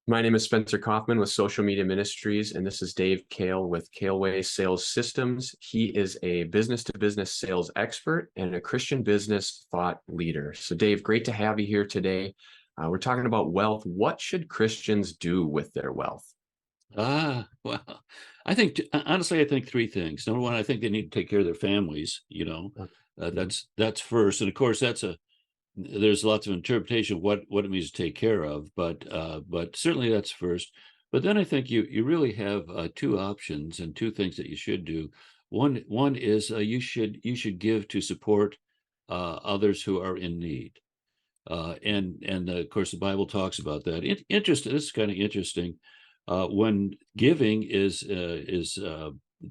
My name is Spencer Coffman with Social Media Ministries, and this is Dave Kahle with Kahleway Sales Systems. He is a business-to-business sales expert and a Christian business thought leader. So, Dave, great to have you here today. We're talking about wealth. What should Christians do with their wealth? Well, honestly, I think three things. Number one, I think they need to take care of their families. That's first, and of course, there's lots of interpretation of what it means to take care of, but certainly that's first. But then I think you really have two options and two things that you should do. One is you should give to support others who are in need, and of course the Bible talks about that. This is kind of interesting. When giving is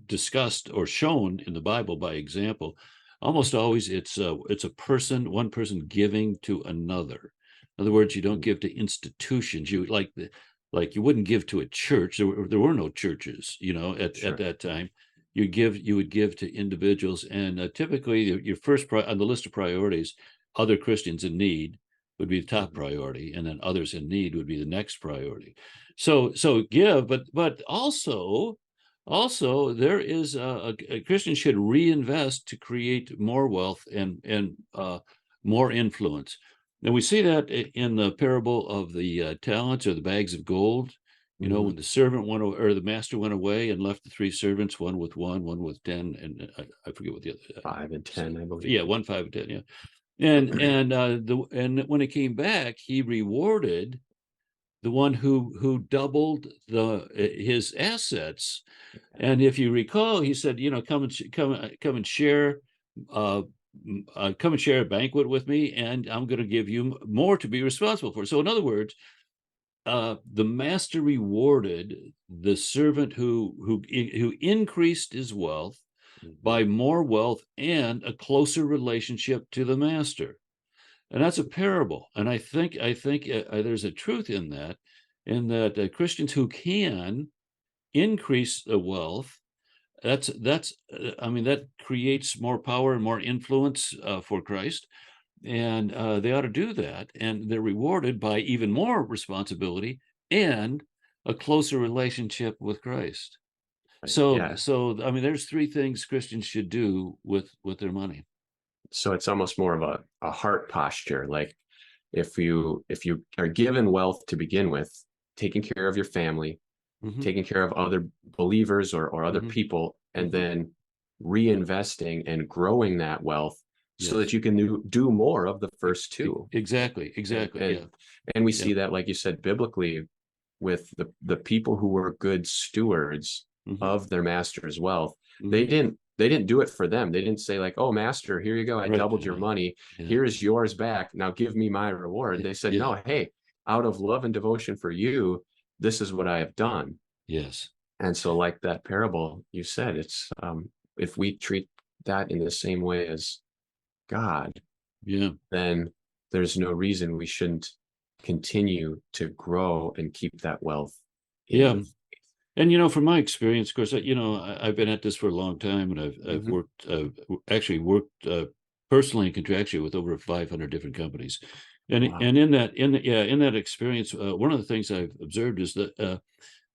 discussed or shown in the Bible by example, almost always it's one person giving to another. In other words, you don't give to institutions. You you wouldn't give to a church. There were no churches, at that time. You would give to individuals, and typically your first on the list of priorities, other Christians in need would be the top priority, and then others in need would be the next priority. So give, but also there is a Christian should reinvest to create more wealth and more influence. And we see that in the parable of the talents or the bags of gold. When the servant went or the master went away and left the three servants, one with 10, and I forget what the other 5 and 10, I believe. Yeah, 1, 5, and 10. Yeah. And when he came back, he rewarded the one who doubled his assets. And if you recall, he said, come and share a banquet with me, and I'm going to give you more to be responsible for. So in other words, the master rewarded the servant who increased his wealth by more wealth and a closer relationship to the master. And that's a parable. And I think there's a truth in that Christians who can increase the wealth, that creates more power and more influence for Christ. And they ought to do that. And they're rewarded by even more responsibility and a closer relationship with Christ. So there's three things Christians should do with their money. So it's almost more of a heart posture. Like if you are given wealth to begin with, taking care of your family, taking care of other believers or other people, and then reinvesting and growing that wealth so that you can do more of the first two. Exactly. And we see that, like you said, biblically, with the people who were good stewards of their master's wealth. They didn't do it for them. They didn't say like, oh, master, here you go. I doubled your money. Here's yours back. Now give me my reward. They said, no, hey, out of love and devotion for you, this is what I have done. Yes. And so like that parable you said, it's if we treat that in the same way as God, then there's no reason we shouldn't continue to grow and keep that wealth. And from my experience, of course, I've been at this for a long time, and I've worked personally and contractually with over 500 different companies. And in that experience, one of the things I've observed is that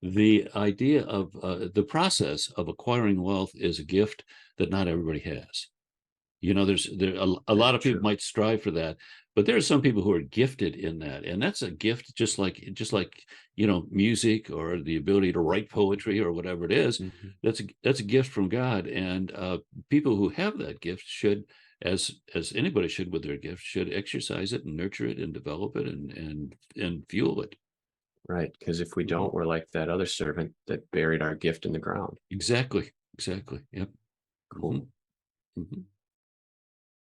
the idea of the process of acquiring wealth is a gift that not everybody has. There's a lot of people might strive for that, but there are some people who are gifted in that, and that's a gift, just like music or the ability to write poetry or whatever it is. That's a gift from God, and people who have that gift should, as anybody should with their gift, should exercise it and nurture it and develop it and fuel it. Right, because if we don't, we're like that other servant that buried our gift in the ground. Exactly. Yep. Cool.